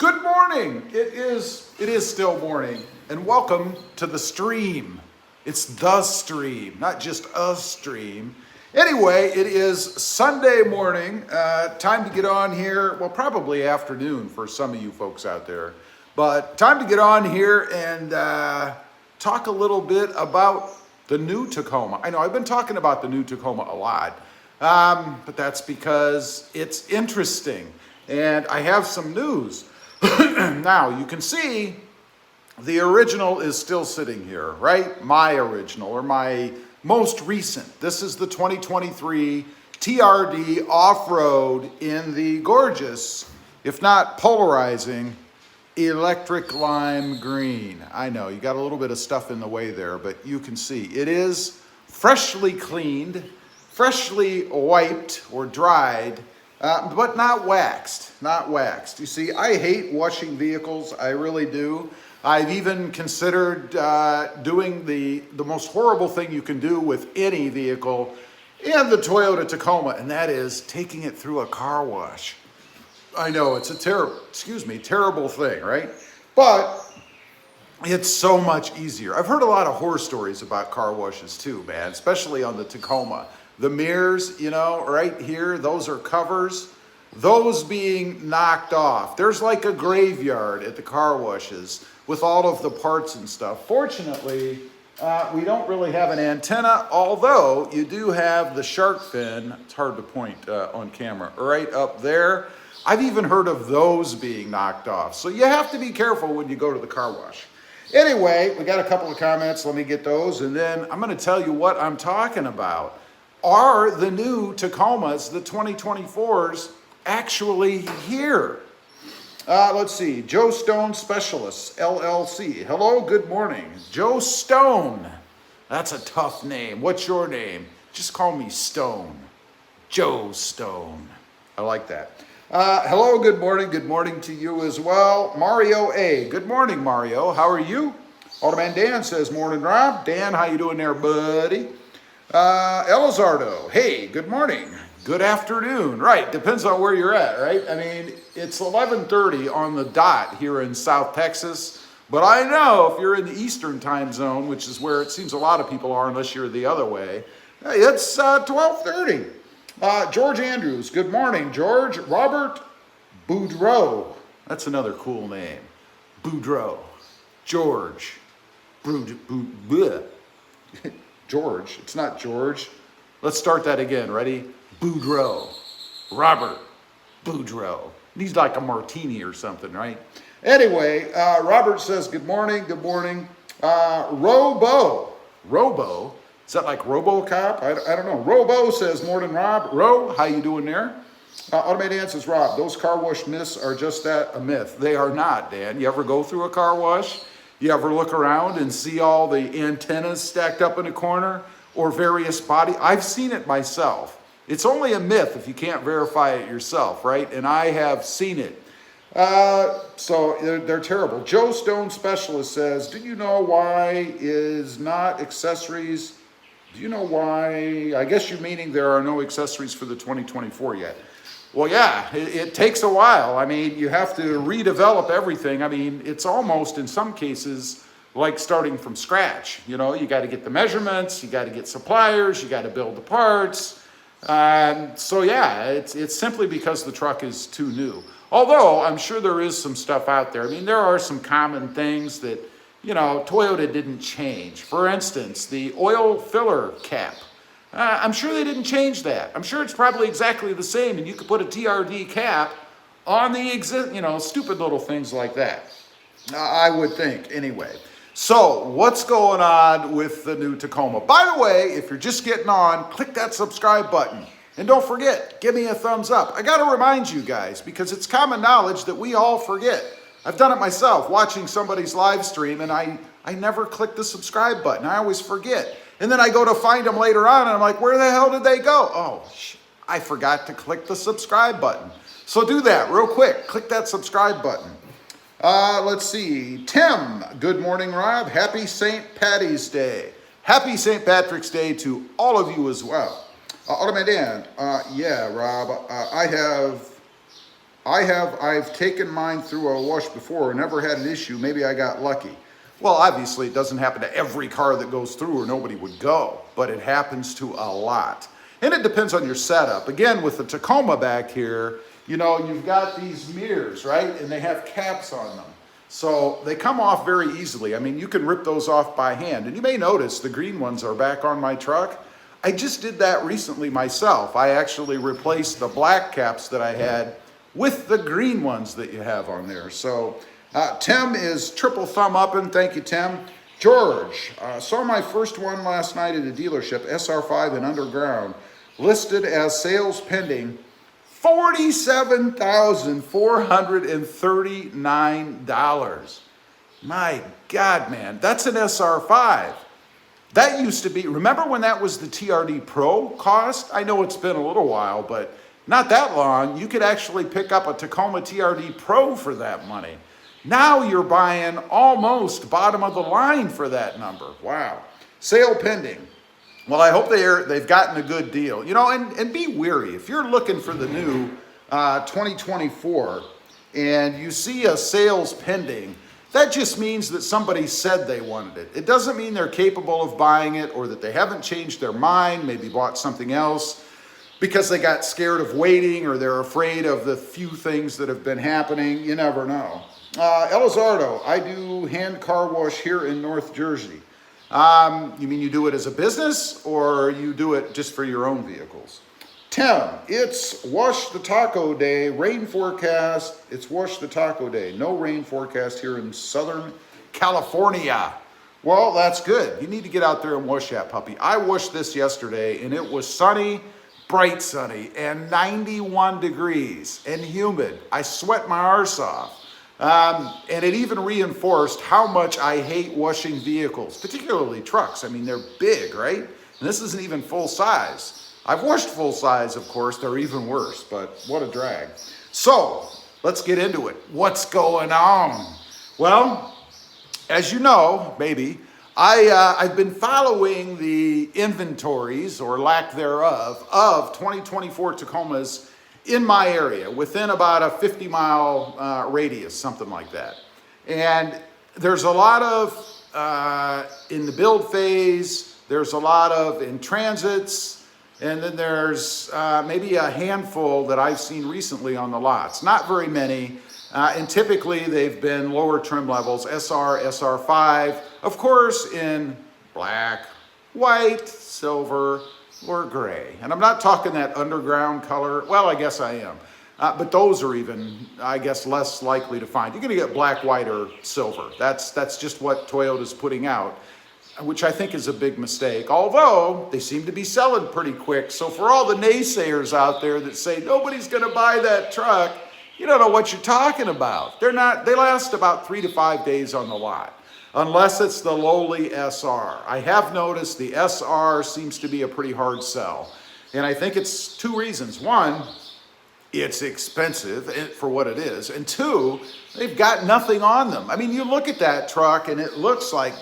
Good morning. It is still morning, and welcome to the stream. It's the stream, not just a stream. Anyway, it is Sunday morning. Time to get on here. Well, probably afternoon for some of you folks out there, but time to get on here and talk a little bit about the new Tacoma. I know I've been talking about the new Tacoma a lot, but that's because it's interesting, and I have some news. Now, you can see the original is still sitting here, right? My original, or my most recent. This is the 2023 TRD Off-Road in the gorgeous, if not polarizing, electric lime green. I know, you got a little bit of stuff in the way there, but you can see it is freshly cleaned, freshly wiped or dried, but not waxed, not waxed. You see, I hate washing vehicles, I really do. I've even considered doing the most horrible thing you can do with any vehicle in the Toyota Tacoma, and that is taking it through a car wash. I know, it's a terrible thing, right? But it's so much easier. I've heard a lot of horror stories about car washes too, man, especially on the Tacoma. The mirrors, you know, right here, those are covers. Those being knocked off. There's like a graveyard at the car washes with all of the parts and stuff. Fortunately, we don't really have an antenna, although you do have the shark fin. It's hard to point on camera, right up there. I've even heard of those being knocked off. So you have to be careful when you go to the car wash. Anyway, we got a couple of comments. Let me get those, and then I'm going to tell you what I'm talking about. Are the new Tacomas, the 2024s, actually here? Let's see. Joe Stone Specialists, LLC. Hello, good morning. Joe Stone. That's a tough name. What's your name? Just call me Stone. Joe Stone. I like that. Hello, good morning. Good morning to you as well. Mario A. Good morning, Mario. How are you? Automan Dan says, morning, Rob. Dan, how you doing there, buddy? Elizardo, hey, good morning, good afternoon, right, depends on where you're at, right? I mean, it's 11:30 on the dot here in South Texas, but I know if you're in the Eastern time zone, which is where it seems a lot of people are unless you're the other way, it's 12:30. George Andrews, good morning, George. Robert Boudreau, that's another cool name, Boudreau, George, George, it's not George. Let's start that again, ready? Boudreau, Robert Boudreau. Needs like a martini or something, right? Anyway, Robert says, good morning, good morning. Robo, is that like RoboCop? I don't know. Robo says, morning, Rob. Ro, how you doing there? Automated answers, Rob, those car wash myths are just that, a myth. They are not, Dan. You ever go through a car wash? You ever look around and see all the antennas stacked up in a corner or various body? I've seen it myself. It's only a myth if you can't verify it yourself, right? And I have seen it. So they're terrible. Joe Stone Specialist says, do you know why is not accessories? Do you know why? I guess you're meaning there are no accessories for the 2024 yet. Well, yeah, it takes a while. I mean, you have to redevelop everything. I mean, it's almost, in some cases, like starting from scratch. You know, you got to get the measurements, you got to get suppliers, you got to build the parts. So, yeah, it's simply because the truck is too new. Although, I'm sure there is some stuff out there. I mean, there are some common things that, you know, Toyota didn't change. For instance, the oil filler cap. I'm sure they didn't change that. I'm sure it's probably exactly the same, and you could put a TRD cap on the stupid little things like that. I would think, anyway. So, what's going on with the new Tacoma? By the way, if you're just getting on, click that subscribe button. And don't forget, give me a thumbs up. I got to remind you guys, because it's common knowledge that we all forget. I've done it myself, watching somebody's live stream, and I never click the subscribe button. I always forget. And then I go to find them later on, and I'm like, where the hell did they go? Oh, I forgot to click the subscribe button. So do that real quick. Click that subscribe button. Let's see. Tim, good morning, Rob. Happy St. Patty's Day. Happy St. Patrick's Day to all of you as well. Automated Dan, yeah, Rob, I have I've taken mine through a wash before, never had an issue. Maybe I got lucky. Well, obviously it doesn't happen to every car that goes through or nobody would go, but it happens to a lot. And it depends on your setup. Again, with the Tacoma back here, you know, you've got these mirrors, right? And they have caps on them. So they come off very easily. I mean, you can rip those off by hand. And you may notice the green ones are back on my truck. I just did that recently myself. I actually replaced the black caps that I had with the green ones that you have on there. So Tim is triple thumb up, and thank you, Tim. George, saw my first one last night at a dealership, SR5 and underground, listed as sales pending, $47,439. My God, man, that's an SR5. That used to be, remember when that was the TRD Pro cost? I know it's been a little while, but not that long. You could actually pick up a Tacoma TRD Pro for that money. Now you're buying almost bottom of the line for that number. Wow. Sale pending. Well, I hope they've gotten a good deal. You know, and be wary. If you're looking for the new 2024 and you see a sales pending, that just means that somebody said they wanted it. It doesn't mean they're capable of buying it or that they haven't changed their mind, maybe bought something else because they got scared of waiting or they're afraid of the few things that have been happening. You never know. Elizardo, I do hand car wash here in North Jersey. You mean you do it as a business or you do it just for your own vehicles? Tim, it's Wash the Taco Day, rain forecast. It's Wash the Taco Day. No rain forecast here in Southern California. Well, that's good. You need to get out there and wash that puppy. I washed this yesterday and it was sunny, bright sunny, and 91 degrees and humid. I sweat my arse off. And it even reinforced how much I hate washing vehicles, particularly trucks. I mean, they're big, right? And this isn't even full size. I've washed full size, of course. They're even worse, but what a drag. So let's get into it. What's going on? Well, as you know, maybe, I've been following the inventories or lack thereof of 2024 Tacomas in my area, within about a 50-mile radius, something like that. And there's a lot of in the build phase, there's a lot of in transits, and then there's maybe a handful that I've seen recently on the lots. Not very many, and typically they've been lower trim levels, SR, SR5, of course in black, white, silver, or gray. And I'm not talking that underground color. Well, I guess I am. But those are even, I guess, less likely to find. You're going to get black, white, or silver. That's just what Toyota's putting out, which I think is a big mistake. Although they seem to be selling pretty quick. So for all the naysayers out there that say nobody's going to buy that truck, you don't know what you're talking about. They last about 3 to 5 days on the lot, unless it's the lowly SR. I have noticed the SR seems to be a pretty hard sell. And I think it's two reasons. One, it's expensive for what it is. And two, they've got nothing on them. I mean, you look at that truck and it looks like,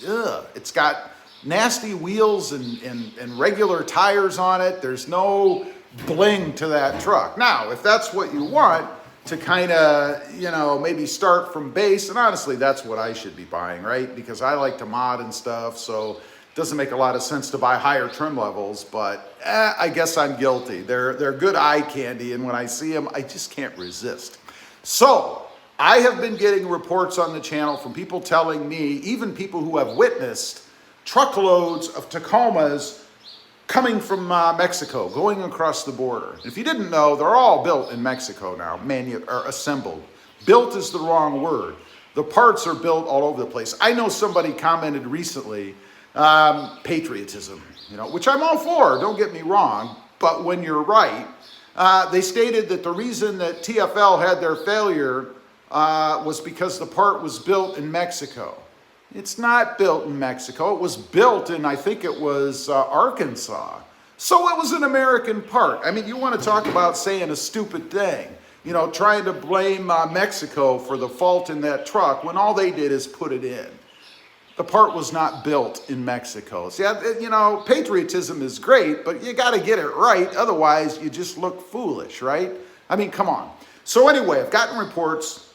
ugh, it's got nasty wheels and regular tires on it. There's no bling to that truck. Now, if that's what you want, to kind of, you know, maybe start from base. And honestly, that's what I should be buying, right? Because I like to mod and stuff, so it doesn't make a lot of sense to buy higher trim levels, but I guess I'm guilty. They're good eye candy, and when I see them, I just can't resist. So I have been getting reports on the channel from people telling me, even people who have witnessed truckloads of Tacomas coming from Mexico, going across the border. If you didn't know, they're all built in Mexico now, or assembled. Built is the wrong word. The parts are built all over the place. I know somebody commented recently, patriotism, you know, which I'm all for, don't get me wrong, but when you're right, they stated that the reason that TFL had their failure was because the part was built in Mexico. It's not built in Mexico. It was built in, I think it was Arkansas. So it was an American part. I mean, you want to talk about saying a stupid thing, you know, trying to blame Mexico for the fault in that truck when all they did is put it in. The part was not built in Mexico. See, you know, patriotism is great, but you got to get it right. Otherwise, you just look foolish, right? I mean, come on. So anyway, I've gotten reports,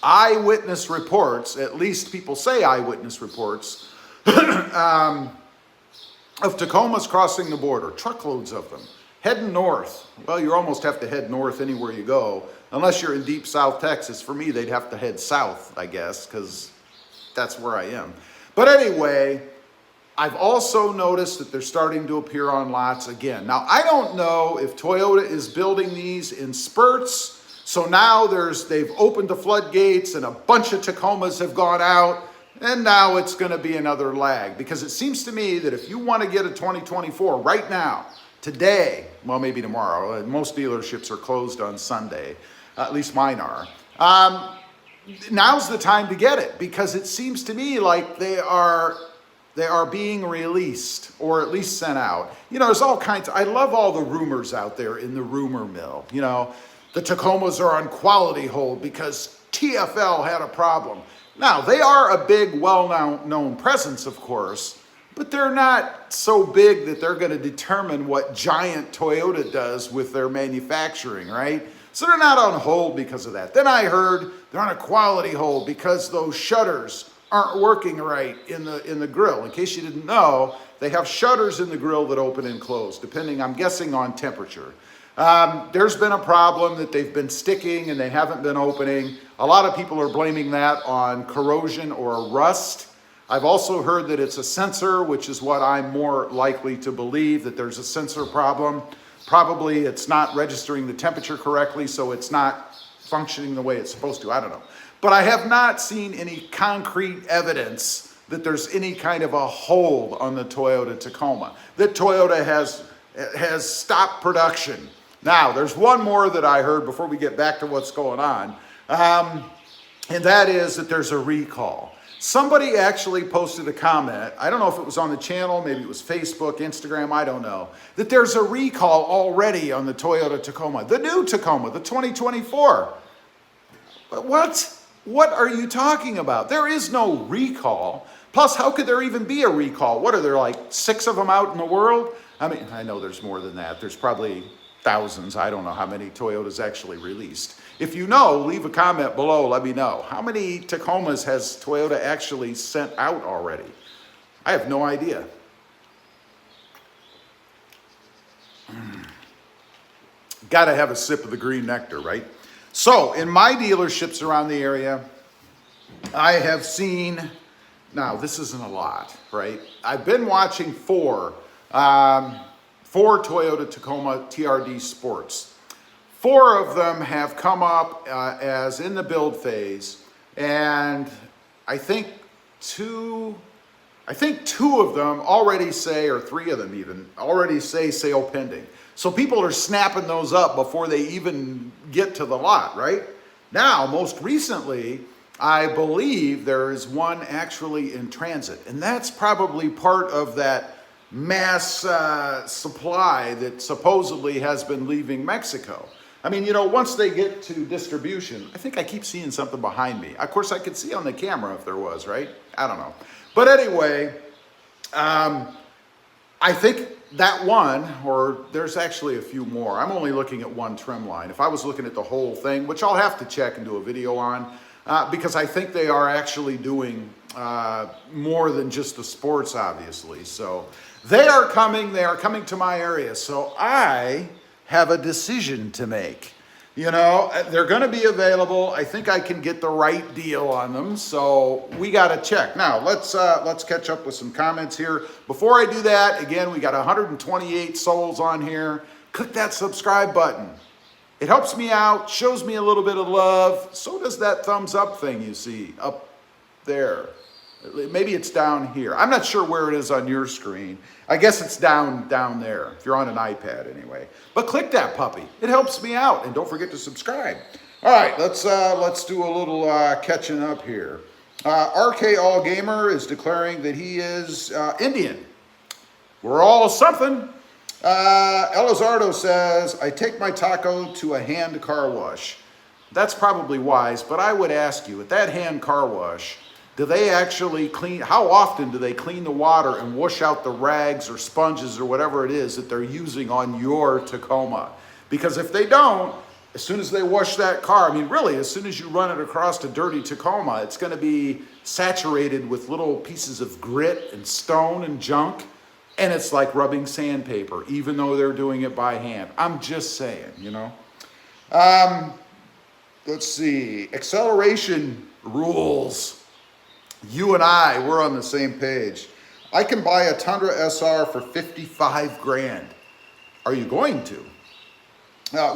eyewitness reports, at least people say eyewitness reports, of Tacomas crossing the border, truckloads of them, heading north. Well, you almost have to head north anywhere you go, unless you're in deep South Texas. For me, they'd have to head south, I guess, because that's where I am. But anyway, I've also noticed that they're starting to appear on lots again. Now, I don't know if Toyota is building these in spurts. So now they've opened the floodgates and a bunch of Tacomas have gone out, and now it's going to be another lag. Because it seems to me that if you want to get a 2024 right now, today, well, maybe tomorrow, most dealerships are closed on Sunday, at least mine are. Now's the time to get it, because it seems to me like they are being released, or at least sent out. You know, there's all kinds. I love all the rumors out there in the rumor mill. You know, the Tacomas are on quality hold because TFL had a problem. Now, they are a big, well-known presence, of course, but they're not so big that they're going to determine what giant Toyota does with their manufacturing, right? So they're not on hold because of that. Then I heard they're on a quality hold because those shutters aren't working right in the grill. In case you didn't know, they have shutters in the grill that open and close, depending, I'm guessing, on temperature. There's been a problem that they've been sticking and they haven't been opening. A lot of people are blaming that on corrosion or rust. I've also heard that it's a sensor, which is what I'm more likely to believe, that there's a sensor problem. Probably it's not registering the temperature correctly, so it's not functioning the way it's supposed to. I don't know. But I have not seen any concrete evidence that there's any kind of a hold on the Toyota Tacoma, that Toyota has stopped production. Now, there's one more that I heard before we get back to what's going on, and that is that there's a recall. Somebody actually posted a comment, I don't know if it was on the channel, maybe it was Facebook, Instagram, I don't know, that there's a recall already on the Toyota Tacoma, the new Tacoma, the 2024. But what are you talking about? There is no recall. Plus, how could there even be a recall? What are there, like 6 of them out in the world? I mean, I know there's more than that. There's probably thousands. I don't know how many Toyotas actually released. If you know, leave a comment below. Let me know. How many Tacomas has Toyota actually sent out already? I have no idea. Got to have a sip of the green nectar, right? So, in my dealerships around the area, I have seen, now this isn't a lot, right? I've been watching four Toyota Tacoma TRD Sports. 4 of them have come up as in the build phase, and I think two of them already say, or 3 of them even, already say sale pending. So people are snapping those up before they even get to the lot, right? Now, most recently, I believe there is one actually in transit, and that's probably part of that mass supply that supposedly has been leaving Mexico. I mean, you know, once they get to distribution, I think I keep seeing something behind me. Of course, I could see on the camera if there was, right? I don't know. But anyway, I think that one, or there's actually a few more. I'm only looking at one trim line. If I was looking at the whole thing, which I'll have to check and do a video on, because I think they are actually doing more than just the sports, obviously. So they are coming to my area. So I have a decision to make. You know, they're going to be available. I think I can get the right deal on them. So we got to check. Now, let's catch up with some comments here. Before I do that, again, we got 128 souls on here. Click that subscribe button. It helps me out, shows me a little bit of love. So does that thumbs up thing you see up there. Maybe it's down here. I'm not sure where it is on your screen. I guess it's down there, if you're on an iPad anyway. But click that puppy. It helps me out. And don't forget to subscribe. All right, let's do a little catching up here. RK All Gamer is declaring that he is Indian. We're all something. Elizardo says, I take my taco to a hand car wash. That's probably wise, but I would ask you, at that hand car wash, do they actually clean, how often do they clean the water and wash out the rags or sponges or whatever it is that they're using on your Tacoma? Because if they don't, as soon as they wash that car, I mean, really, as soon as you run it across a dirty Tacoma, it's going to be saturated with little pieces of grit and stone and junk. And it's like rubbing sandpaper, even though they're doing it by hand. I'm just saying, you know. Let's see. Acceleration rules. You and I, we're on the same page. I can buy a Tundra SR for 55 grand. Are you going to?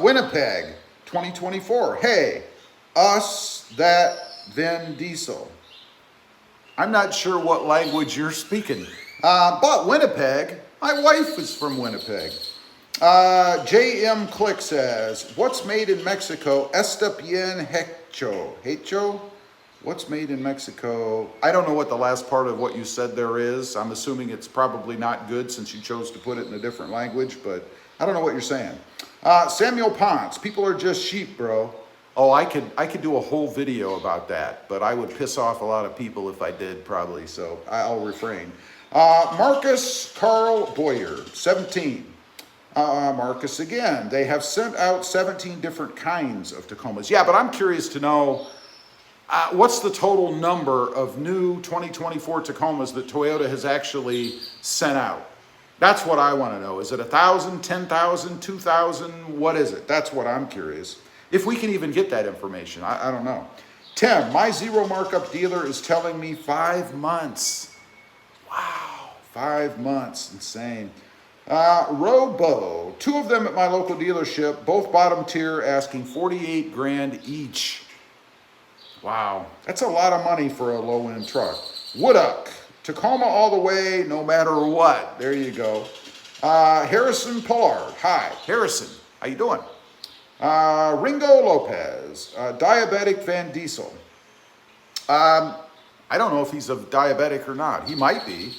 Winnipeg, 2024. Hey, us, that, then diesel. I'm not sure what language you're speaking. But Winnipeg, my wife is from Winnipeg. JM Click says, what's made in Mexico? Está bien hecho. Hecho? What's made in Mexico? I don't know what the last part of what you said there is. I'm assuming it's probably not good since you chose to put it in a different language, but I don't know what you're saying. Samuel Ponce, people are just sheep, bro. Oh, I could do a whole video about that, but I would piss off a lot of people if I did, probably, so I'll refrain. Marcus Carl Boyer, 17. Marcus again. They have sent out 17 different kinds of Tacomas. Yeah, but I'm curious to know what's the total number of new 2024 Tacomas that Toyota has actually sent out? That's what I want to know. Is it 1,000, 10,000, 2,000? What is it? That's what I'm curious. If we can even get that information, I don't know. Tim, my zero markup dealer is telling me 5 months. Wow, 5 months, insane. Robo, 2 of them at my local dealership, both bottom tier, asking 48 grand each. Wow, that's a lot of money for a low-end truck. Wooduck, Tacoma all the way, no matter what. There you go. Harrison Pollard, hi. Harrison, how you doing? Ringo Lopez, diabetic Van Diesel. I don't know if he's a diabetic or not. He might be.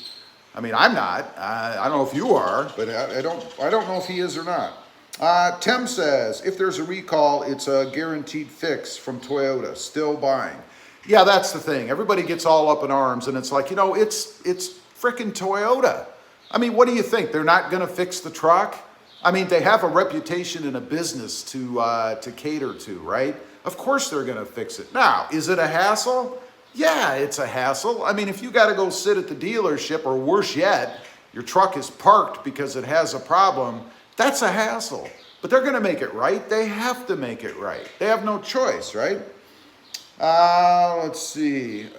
I mean, I'm not. I don't know if you are, but I don't know if he is or not. Tim says, if there's a recall, it's a guaranteed fix from Toyota. Still buying. Yeah, that's the thing. Everybody gets all up in arms, and it's like, you know, it's frickin' Toyota. I mean, what do you think? They're not going to fix the truck? I mean, they have a reputation in a business to cater to, right? Of course they're going to fix it. Now, is it a hassle? Yeah, it's a hassle. I mean, if you got to go sit at the dealership, or worse yet, your truck is parked because it has a problem, that's a hassle. But they're going to make it right. They have to make it right. They have no choice, right? Let's see.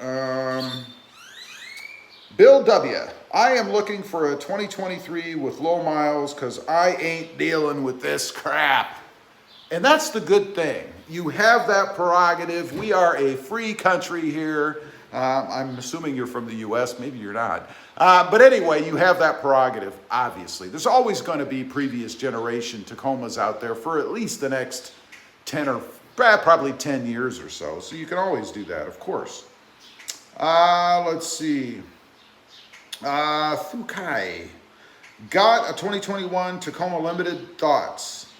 Bill W. I am looking for a 2023 with low miles because I ain't dealing with this crap. And that's the good thing. You have that prerogative. We are a free country here. I'm assuming you're from the U.S. Maybe you're not. But anyway, you have that prerogative, obviously. There's always going to be previous generation Tacomas out there for at least the next 10 or probably 10 years or so. So you can always do that, of course. Let's see. Fukai. Got a 2021 Tacoma Limited, thoughts?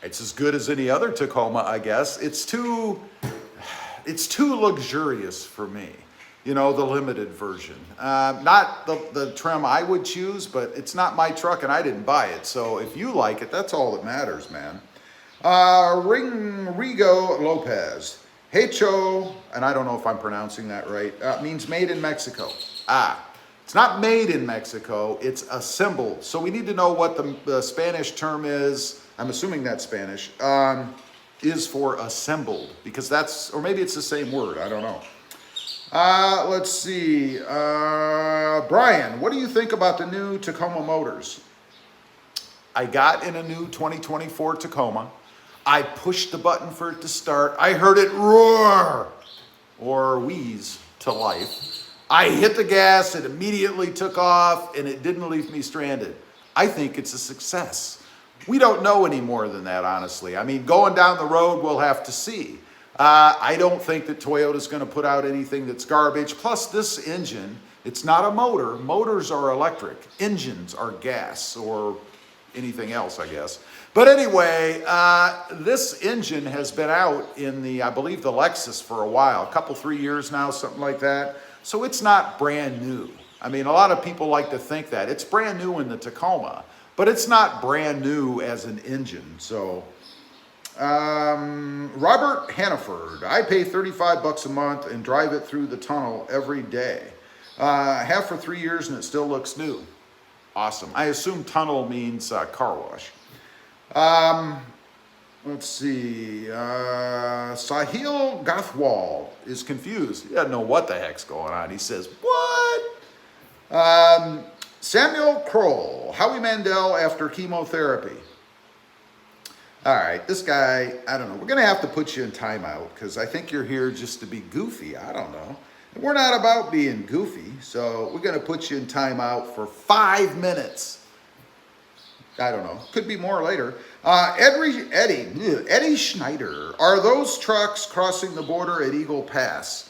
It's as good as any other Tacoma, I guess. It's too luxurious for me. You know, the limited version. Not the trim I would choose, but it's not my truck and I didn't buy it. So if you like it, that's all that matters, man. Rigo Lopez. Hecho, and I don't know if I'm pronouncing that right, means made in Mexico. It's not made in Mexico, it's assembled. So we need to know what the Spanish term is. I'm assuming that's Spanish, is for assembled, because that's, or maybe it's the same word, I don't know. Let's see, Brian, what do you think about the new Tacoma motors? I got in a new 2024 Tacoma. I pushed the button for it to start. I heard it roar or wheeze to life. I hit the gas, it immediately took off, and it didn't leave me stranded. I think it's a success. We don't know any more than that, honestly. I mean, going down the road, we'll have to see. I don't think that Toyota's going to put out anything that's garbage. Plus, this engine, it's not a motor. Motors are electric. Engines are gas or anything else, I guess. But anyway, this engine has been out in the, I believe, the Lexus for a while, a couple, 3 years now, something like that. So it's not brand new. I mean, a lot of people like to think that. It's brand new in the Tacoma. but it's not brand new as an engine. So, Robert Hannaford, I pay 35 bucks a month and drive it through the tunnel every day. Have for 3 years and it still looks new. Awesome. I assume tunnel means car wash. Let's see. Sahil Gothwal is confused. He doesn't know what the heck's going on. He says, what? Samuel Kroll, Howie Mandel after chemotherapy. All right, this guy, I don't know. We're going to have to put you in timeout because I think you're here just to be goofy. I don't know. And we're not about being goofy, so we're going to put you in timeout for 5 minutes. I don't know. Could be more later. Eddie Schneider. Are those trucks crossing the border at Eagle Pass?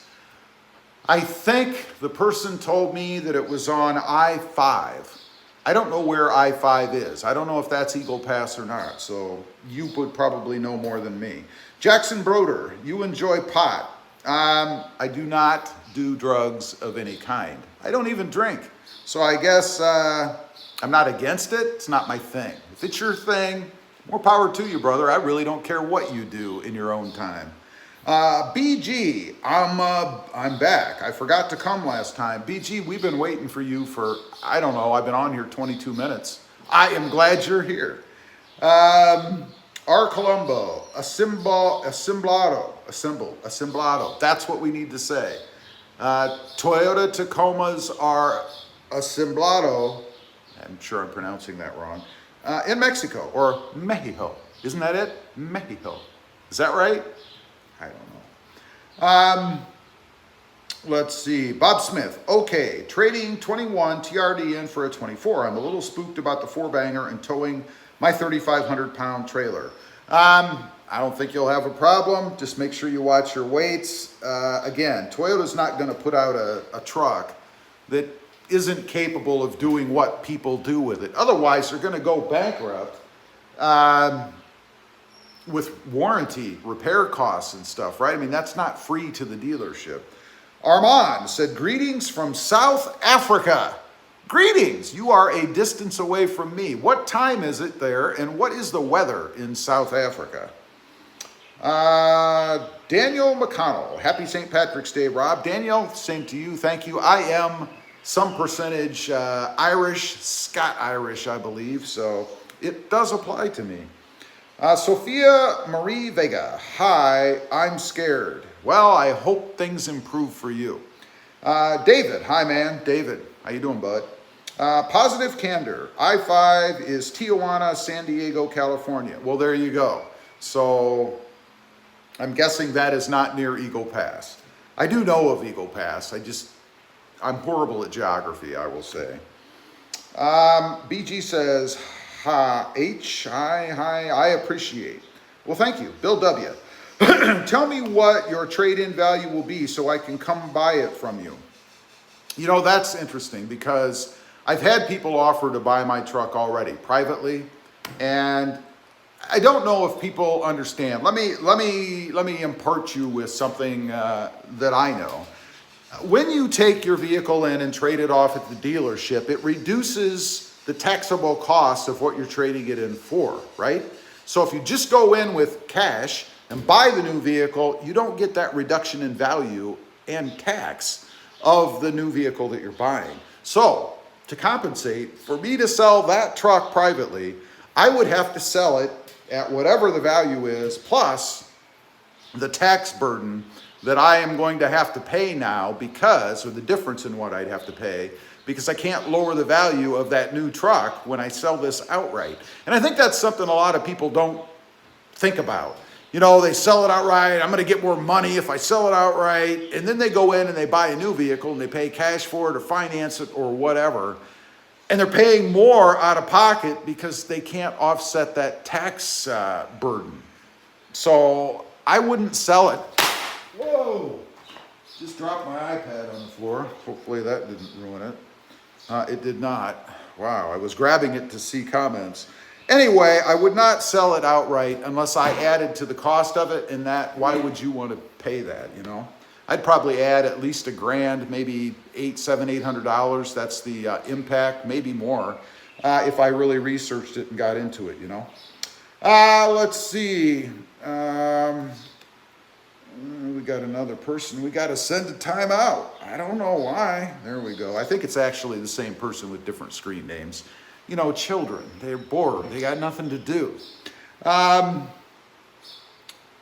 I think the person told me that it was on I-5. I don't know where I-5 is. I don't know if that's Eagle Pass or not, so you would probably know more than me. Jackson Broder, you enjoy pot. I do not do drugs of any kind. I don't even drink. So I guess I'm not against it. It's not my thing. If it's your thing, more power to you, brother. I really don't care what you do in your own time. BG, I'm back. I forgot to come last time. BG, we've been waiting for you for, I don't know, I've been on here 22 minutes. I am glad you're here. R. Colombo, assemblado. That's what we need to say. Toyota Tacomas are assemblado. I'm sure I'm pronouncing that wrong. In Mexico or Mexico. Isn't that it? Mexico. Is that right? I don't know. Let's see. Bob Smith. Okay. Trading 21 TRD in for a 24. I'm a little spooked about the 4-banger and towing my 3,500 pound trailer. I don't think you'll have a problem. Just make sure you watch your weights. Again, Toyota's not going to put out a truck that isn't capable of doing what people do with it. Otherwise, they're going to go bankrupt. With warranty, repair costs and stuff, right? I mean, that's not free to the dealership. Armand said, greetings from South Africa. Greetings, you are a distance away from me. What time is it there and what is the weather in South Africa? Daniel McConnell, happy St. Patrick's Day, Rob. Daniel, same to you, thank you. I am some percentage Irish, Scot-Irish, I believe, so it does apply to me. Sophia Marie Vega, hi, I'm scared. Well, I hope things improve for you. David, hi man, David, how you doing, bud? Positive Candor, I-5 is Tijuana, San Diego, California. Well, there you go. So I'm guessing that is not near Eagle Pass. I do know of Eagle Pass, I'm horrible at geography, I will say. BG says, hi, I appreciate. Well, thank you. Bill W. Tell me what your trade-in value will be so I can come buy it from you. You know, that's interesting because I've had people offer to buy my truck already privately, and I don't know if people understand. Let me impart you with something that I know. When you take your vehicle in and trade it off at the dealership, it reduces the taxable cost of what you're trading it in for, right? So if you just go in with cash and buy the new vehicle, you don't get that reduction in value and tax of the new vehicle that you're buying. So to compensate, for me to sell that truck privately, I would have to sell it at whatever the value is, plus the tax burden that I am going to have to pay now because, or the difference in what I'd have to pay, because I can't lower the value of that new truck when I sell this outright. And I think that's something a lot of people don't think about. You know, they sell it outright, I'm gonna get more money if I sell it outright, and then they go in and they buy a new vehicle and they pay cash for it or finance it or whatever, and they're paying more out of pocket because they can't offset that tax burden. So I wouldn't sell it. Whoa, just dropped my iPad on the floor. Hopefully that didn't ruin it. It did not. Wow, I was grabbing it to see comments. Anyway, I would not sell it outright unless I added to the cost of it, and that, why would you want to pay that, you know? I'd probably add at least $1,000, maybe $800, $800. That's the impact, maybe more. if I really researched it and got into it, you know. Let's see. We got another person. We got to send a timeout. I don't know why. There we go. I think it's actually the same person with different screen names. You know, children. They're bored. They got nothing to do.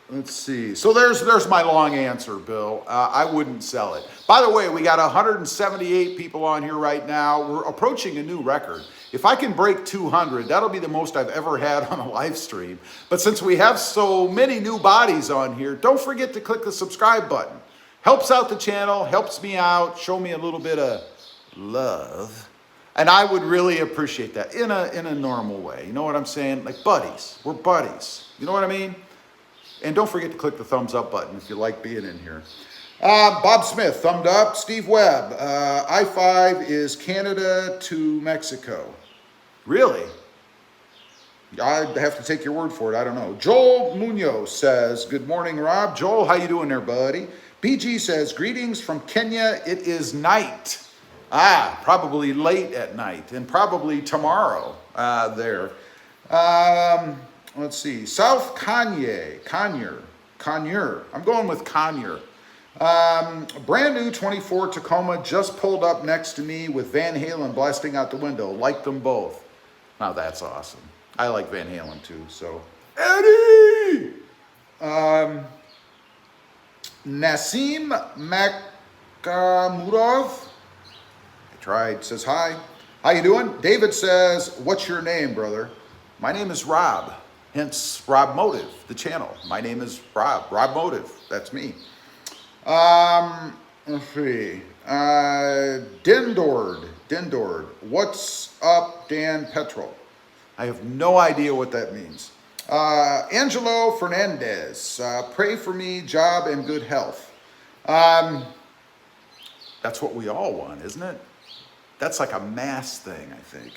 Let's see. So there's my long answer, Bill. I wouldn't sell it. By the way, we got 178 people on here right now. We're approaching a new record. If I can break 200, that'll be the most I've ever had on a live stream. But since we have so many new bodies on here, don't forget to click the subscribe button. Helps out the channel, helps me out, show me a little bit of love. And I would really appreciate that in a normal way. You know what I'm saying? Like buddies. We're buddies. You know what I mean? And don't forget to click the thumbs up button if you like being in here. Bob Smith, thumbed up. Steve Webb, I-5 is Canada to Mexico. Really? I'd have to take your word for it. I don't know. Joel Munoz says, good morning, Rob. Joel, how you doing there, buddy? BG says, greetings from Kenya. It is night. Probably late at night and probably tomorrow there. Let's see. South Conyer. I'm going with Conyer. Brand new 24 Tacoma just pulled up next to me with Van Halen blasting out the window. Like them both. Now that's awesome. I like Van Halen too, so. Eddie! Nassim Makamurov. I tried, says hi. How you doing? David says, what's your name, brother? My name is Rob, hence RobMotive, the channel. My name is Rob, RobMotive, that's me. Let's see. Dindord. What's up, Dan Petrol? I have no idea what that means. Angelo Fernandez. Pray for me, job and good health. That's what we all want, isn't it? That's like a mass thing, I think.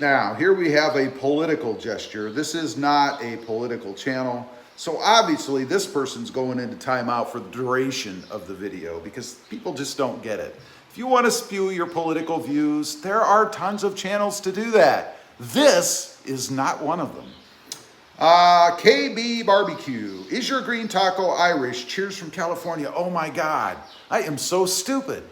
Now, here we have a political gesture. This is not a political channel. So obviously this person's going into timeout for the duration of the video because people just don't get it. If you want to spew your political views, there are tons of channels to do that. This is not one of them. KB Barbecue. Is your green taco Irish? Cheers from California. Oh my God. I am so stupid.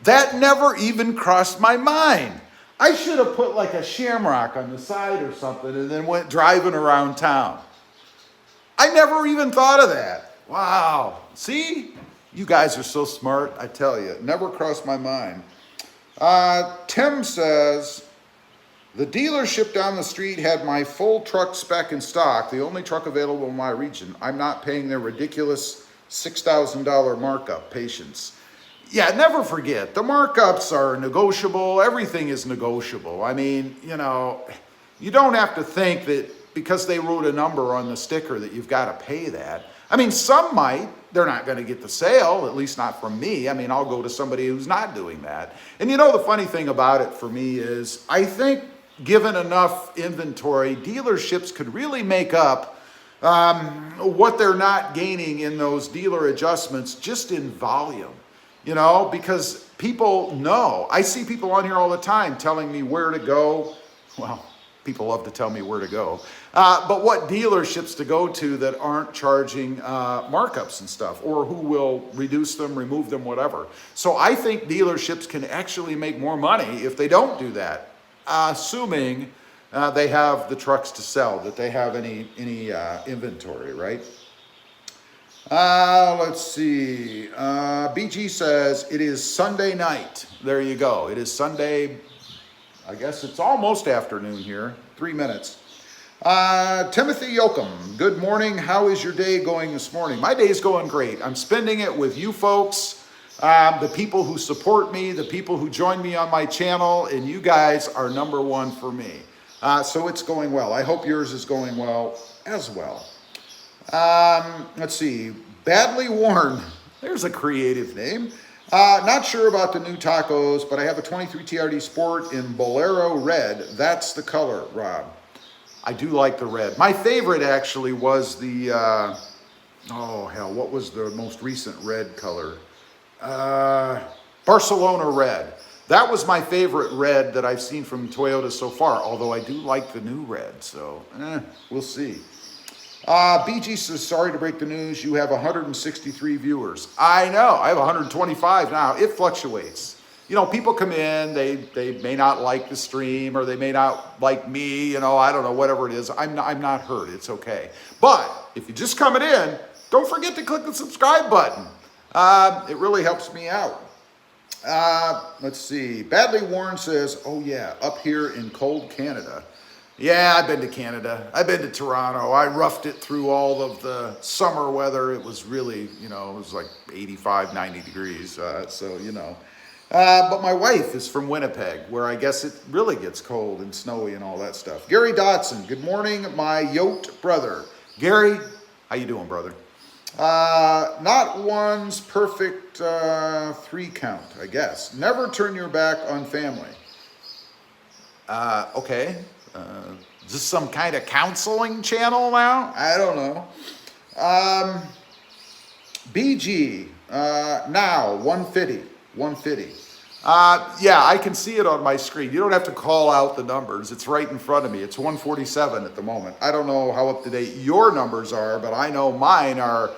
That never even crossed my mind. I should have put like a shamrock on the side or something and then went driving around town. I never even thought of that. Wow. See? You guys are so smart. I tell you, it never crossed my mind. Tim says, the dealership down the street had my full truck spec in stock, the only truck available in my region. I'm not paying their ridiculous $6,000 markup. Patience. Yeah, never forget, the markups are negotiable. Everything is negotiable. I mean, you know, you don't have to think that because they wrote a number on the sticker that you've got to pay that. I mean, some might. They're not going to get the sale, at least not from me. I mean, I'll go to somebody who's not doing that. And you know, the funny thing about it for me is I think given enough inventory, dealerships could really make up what they're not gaining in those dealer adjustments just in volume. You know, because people know. I see people on here all the time telling me where to go. Well, people love to tell me where to go. But what dealerships to go to that aren't charging markups and stuff, or who will reduce them, remove them, whatever. So I think dealerships can actually make more money if they don't do that, assuming they have the trucks to sell, that they have any inventory, right? Let's see. BG says it is Sunday night. There you go. It is Sunday. I guess it's almost afternoon here. 3 minutes. Timothy Yoakum. Good morning. How is your day going this morning? My day's going great. I'm spending it with you folks, the people who support me, the people who join me on my channel, and you guys are number one for me. So it's going well. I hope yours is going well as well. Let's see. Badly Worn. There's a creative name. Not sure about the new tacos, but I have a 23 TRD Sport in Bolero Red. That's the color, Rob. I do like the red. My favorite actually was the, what was the most recent red color? Barcelona Red. That was my favorite red that I've seen from Toyota so far, although I do like the new red, so we'll see. BG says, sorry to break the news, you have 163 viewers. I know, I have 125 now. It fluctuates. You know, people come in, they may not like the stream, or they may not like me, you know, I don't know, whatever it is. I'm not hurt, it's okay. But if you're just coming in, don't forget to click the subscribe button. It really helps me out. Let's see. Badly Warren says, oh yeah, up here in cold Canada. Yeah, I've been to Canada. I've been to Toronto. I roughed it through all of the summer weather. It was really, you know, it was like 85, 90 degrees. So, you know. But my wife is from Winnipeg, where I guess it really gets cold and snowy and all that stuff. Gary Dotson, good morning, my yoked brother. Gary, how you doing, brother? Not one's perfect 3 count, I guess. Never turn your back on family. Okay. Is this some kind of counseling channel now? I don't know. BG, now 150. Yeah, I can see it on my screen. You don't have to call out the numbers. It's right in front of me. It's 147 at the moment. I don't know how up to date your numbers are, but I know mine are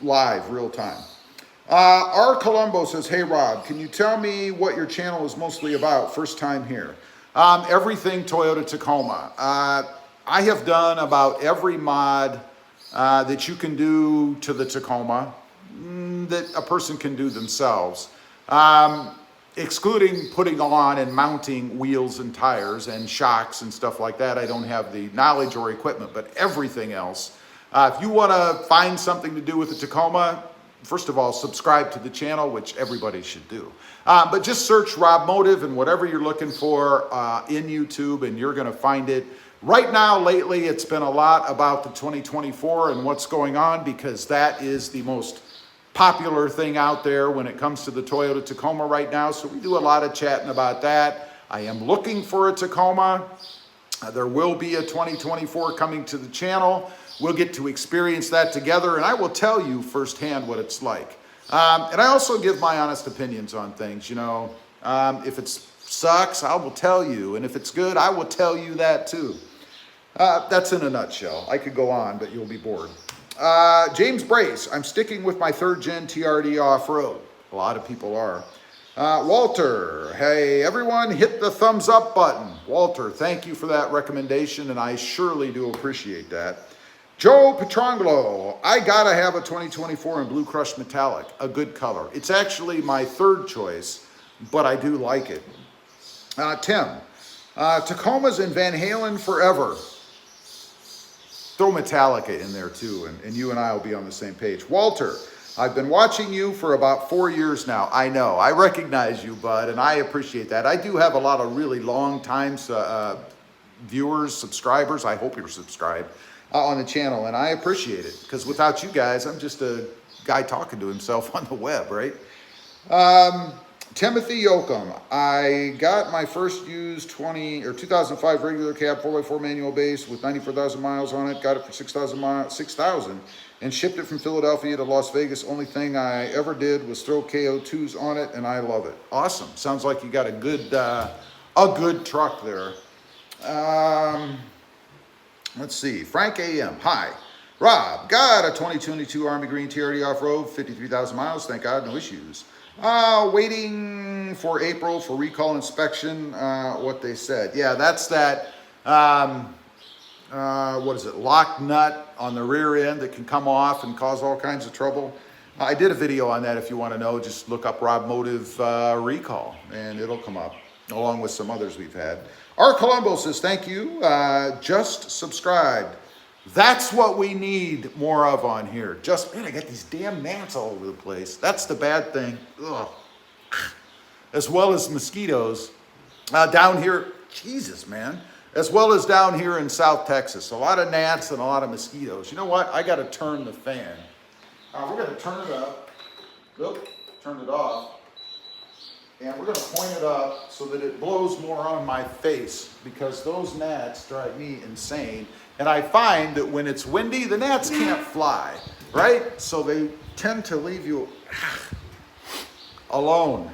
live, real time. R. Colombo says, hey Rob, can you tell me what your channel is mostly about? First time here. Everything Toyota Tacoma. I have done about every mod that you can do to the Tacoma that a person can do themselves. Excluding putting on and mounting wheels and tires and shocks and stuff like that. I don't have the knowledge or equipment, but everything else. If you want to find something to do with the Tacoma, first of all, subscribe to the channel, which everybody should do. But just search RobMotive and whatever you're looking for in YouTube, and you're going to find it. Right now, lately, it's been a lot about the 2024 and what's going on, because that is the most popular thing out there when it comes to the Toyota Tacoma right now. So we do a lot of chatting about that. I am looking for a Tacoma. There will be a 2024 coming to the channel. We'll get to experience that together, and I will tell you firsthand what it's like. And I also give my honest opinions on things, you know. If it sucks, I will tell you, and if it's good, I will tell you that too. That's in a nutshell. I could go on, but you'll be bored. James Brace, I'm sticking with my 3rd gen TRD off-road. A lot of people are. Walter, hey everyone, hit the thumbs up button. Walter, thank you for that recommendation, and I surely do appreciate that. Joe Petrangelo, I gotta have a 2024 in Blue Crush Metallic, a good color. It's actually my 3rd choice, but I do like it. Tim, Tacomas and Van Halen forever. Throw Metallica in there too, and you and I will be on the same page. Walter, I've been watching you for about 4 years now. I know, I recognize you, bud, and I appreciate that. I do have a lot of really long time viewers, subscribers. I hope you're subscribed on the channel, and I appreciate it, because without you guys, I'm just a guy talking to himself on the web, right? Timothy Yoakum, I got my first used 2005 regular cab 4x4 manual base with 94,000 miles on it. Got it for 6,000 and shipped it from Philadelphia to Las Vegas. Only thing I ever did was throw KO2s on it, and I love it. Awesome. Sounds like you got a good truck there. Let's see. Frank AM. Hi. Rob, got a 2022 Army Green TRD off-road, 53,000 miles. Thank God, no issues. Waiting for April for recall inspection, what they said. Yeah, that's that, what is it, lock nut on the rear end that can come off and cause all kinds of trouble. I did a video on that if you want to know. Just look up RobMotive recall, and it'll come up, along with some others we've had. R. Colombo says, thank you, just subscribed. That's what we need more of on here. Man, I got these damn gnats all over the place. That's the bad thing. Ugh. As well as mosquitoes down here. Jesus, man. As well as down here in South Texas. A lot of gnats and a lot of mosquitoes. You know what? I got to turn the fan. We're going to turn it up. Oop, turn it off. And we're going to point it up so that it blows more on my face, because those gnats drive me insane. And I find that when it's windy, the gnats can't fly, right? So they tend to leave you alone.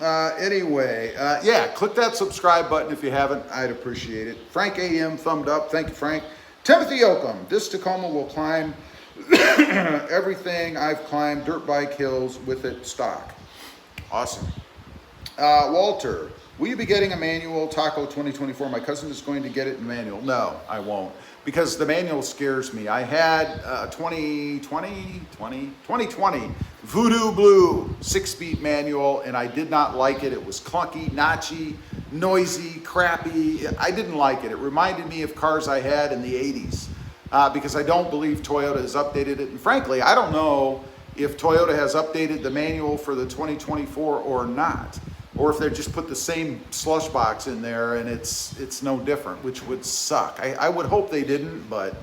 Anyway, yeah, click that subscribe button if you haven't. I'd appreciate it. Frank AM thumbed up. Thank you, Frank. Timothy Oakham. This Tacoma will climb everything I've climbed dirt bike hills with it stock. Awesome. Walter, will you be getting a manual Taco 2024? My cousin is going to get it in manual. No, I won't, because the manual scares me. I had 2020 Voodoo Blue 6-speed manual, and I did not like it. It was clunky, notchy, noisy, crappy. I didn't like it. It reminded me of cars I had in the 80s, because I don't believe Toyota has updated it. And frankly, I don't know if Toyota has updated the manual for the 2024 or not, or if they just put the same slush box in there and it's no different, which would suck. I would hope they didn't, but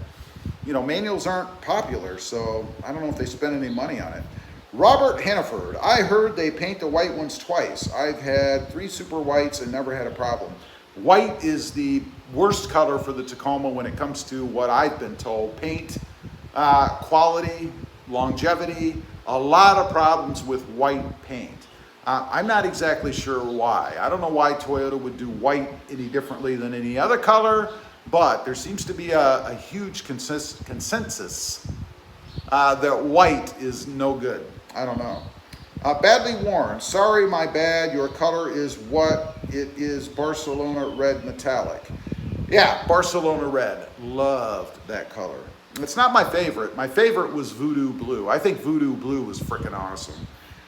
you know, manuals aren't popular, so I don't know if they spend any money on it. Robert Hannaford, I heard they paint the white ones twice. I've had 3 super whites and never had a problem. White is the worst color for the Tacoma when it comes to what I've been told. Paint, quality, longevity, a lot of problems with white paint. I'm not exactly sure why. I don't know why Toyota would do white any differently than any other color, but there seems to be a huge consensus that white is no good. I don't know. Badly worn. Sorry, my bad. Your color is what it is. Barcelona red metallic. Yeah, Barcelona red. Loved that color. It's not my favorite. My favorite was Voodoo Blue. I think Voodoo Blue was freaking awesome.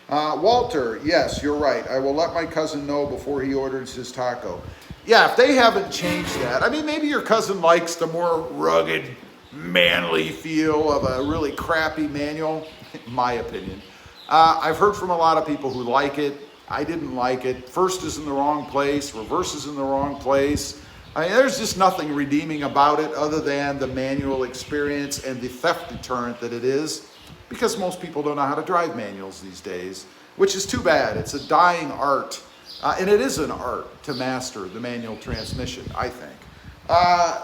Walter, yes, you're right. I will let my cousin know before he orders his taco. Yeah, if they haven't changed that. I mean, maybe your cousin likes the more rugged, manly feel of a really crappy manual, in my opinion. I've heard from a lot of people who like it. I didn't like it. First is in the wrong place. Reverse is in the wrong place. I mean, there's just nothing redeeming about it other than the manual experience and the theft deterrent that it is, because most people don't know how to drive manuals these days, which is too bad. It's a dying art, and it is an art to master the manual transmission, I think.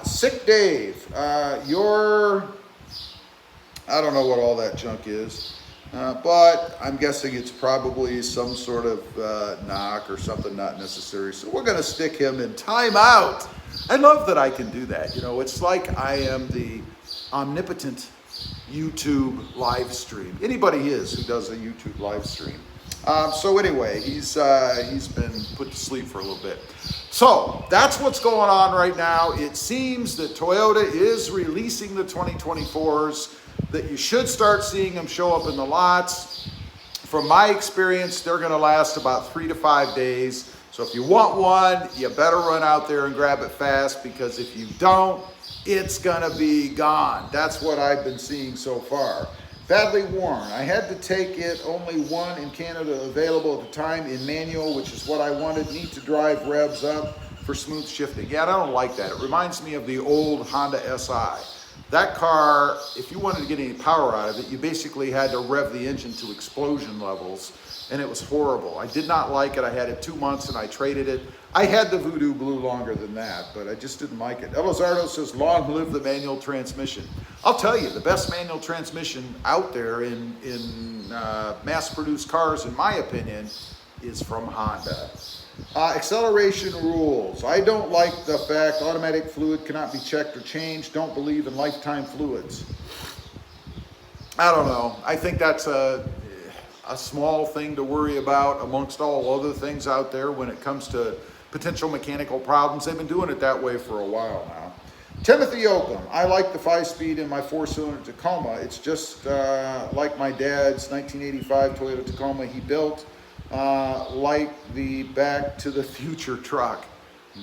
Sick Dave, I don't know what all that junk is. But I'm guessing it's probably some sort of knock or something not necessary. So we're going to stick him in timeout. I love that I can do that. You know, it's like I am the omnipotent YouTube live stream. Anybody is who does a YouTube live stream. So anyway, he's been put to sleep for a little bit. So that's what's going on right now. It seems that Toyota is releasing the 2024s, that you should start seeing them show up in the lots. From my experience, they're going to last about 3 to 5 days. So if you want one, you better run out there and grab it fast, because if you don't, it's going to be gone. That's what I've been seeing so far. Badly worn. I had to take it, only one in Canada available at the time in manual, which is what I wanted. Need to drive revs up for smooth shifting. Yeah, I don't like that. It reminds me of the old Honda SI. That car, if you wanted to get any power out of it, you basically had to rev the engine to explosion levels, and it was horrible. I did not like it. I had it 2 months and I traded it. I had the Voodoo Blue longer than that, but I just didn't like it. Elizardo says, long live the manual transmission. I'll tell you, the best manual transmission out there in mass-produced cars, in my opinion, is from Honda. Acceleration rules. I don't like the fact automatic fluid cannot be checked or changed. Don't believe in lifetime fluids. I don't know. I think that's a small thing to worry about amongst all other things out there when it comes to potential mechanical problems. They've been doing it that way for a while now. Timothy Oakham. I like the 5-speed in my 4-cylinder Tacoma. It's just like my dad's 1985 Toyota Tacoma he built. Like the Back to the Future truck.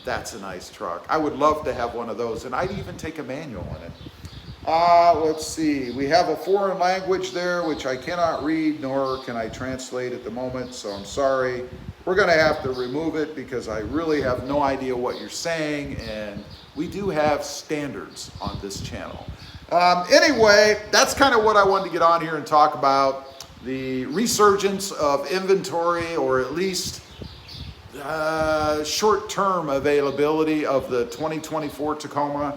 That's a nice truck. I would love to have one of those, and I'd even take a manual in it. Let's see. We have a foreign language there, which I cannot read, nor can I translate at the moment, so I'm sorry. We're going to have to remove it because I really have no idea what you're saying, and we do have standards on this channel. Anyway, that's kind of what I wanted to get on here and talk about. The resurgence of inventory, or at least short-term availability of the 2024 Tacoma.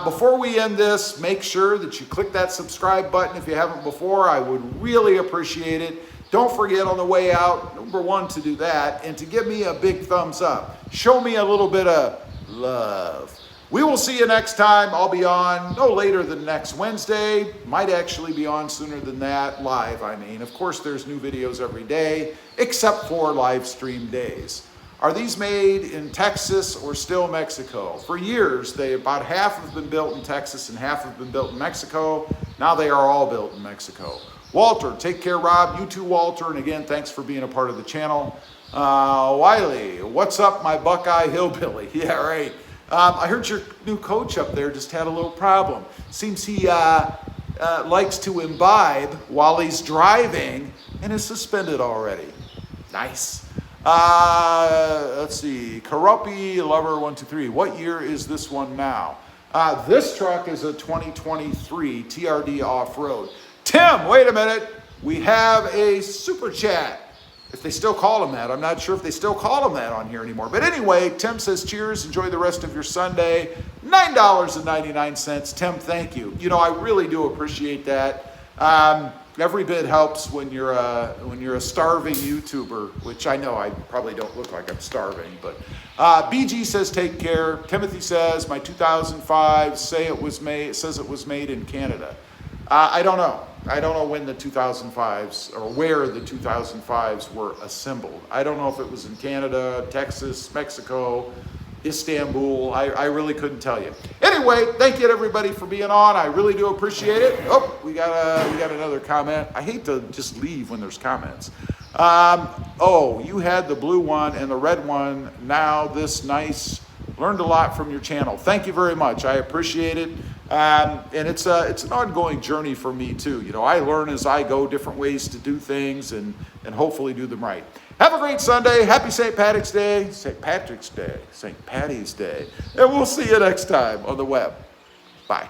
Before we end this, make sure that you click that subscribe button if you haven't before. I would really appreciate it. Don't forget on the way out, number one, to do that and to give me a big thumbs up. Show me a little bit of love. We will see you next time. I'll be on no later than next Wednesday. Might actually be on sooner than that, live, I mean. Of course, there's new videos every day, except for live stream days. Are these made in Texas or still Mexico? For years, about half have been built in Texas and half have been built in Mexico. Now they are all built in Mexico. Walter, take care, Rob. You too, Walter. And again, thanks for being a part of the channel. Wiley, what's up, my Buckeye Hillbilly? Yeah, right. I heard your new coach up there just had a little problem. Seems he likes to imbibe while he's driving and is suspended already. Nice. Let's see. Karupi Lover 123. What year is this one now? This truck is a 2023 TRD off-road. Tim, wait a minute. We have a super chat. If they still call him that. I'm not sure if they still call him that on here anymore. But anyway, Tim says, cheers, enjoy the rest of your Sunday. $9.99. Tim, thank you. You know, I really do appreciate that. Every bit helps when you're a starving YouTuber, which I know I probably don't look like I'm starving. But BG says, take care. Timothy says, my 2005 says it was made in Canada. I don't know. I don't know when the 2005s or where the 2005s were assembled. I don't know if it was in Canada, Texas, Mexico, Istanbul. I really couldn't tell you. Anyway, thank you to everybody for being on. I really do appreciate it. Oh, we got another comment. I hate to just leave when there's comments. Oh, you had the blue one and the red one. Now this nice. Learned a lot from your channel. Thank you very much. I appreciate it. And it's an ongoing journey for me too. You know, I learn as I go different ways to do things and hopefully do them right. Have a great Sunday. Happy St. Patrick's Day. St. Patrick's Day. St. Patty's Day. And we'll see you next time on the web. Bye.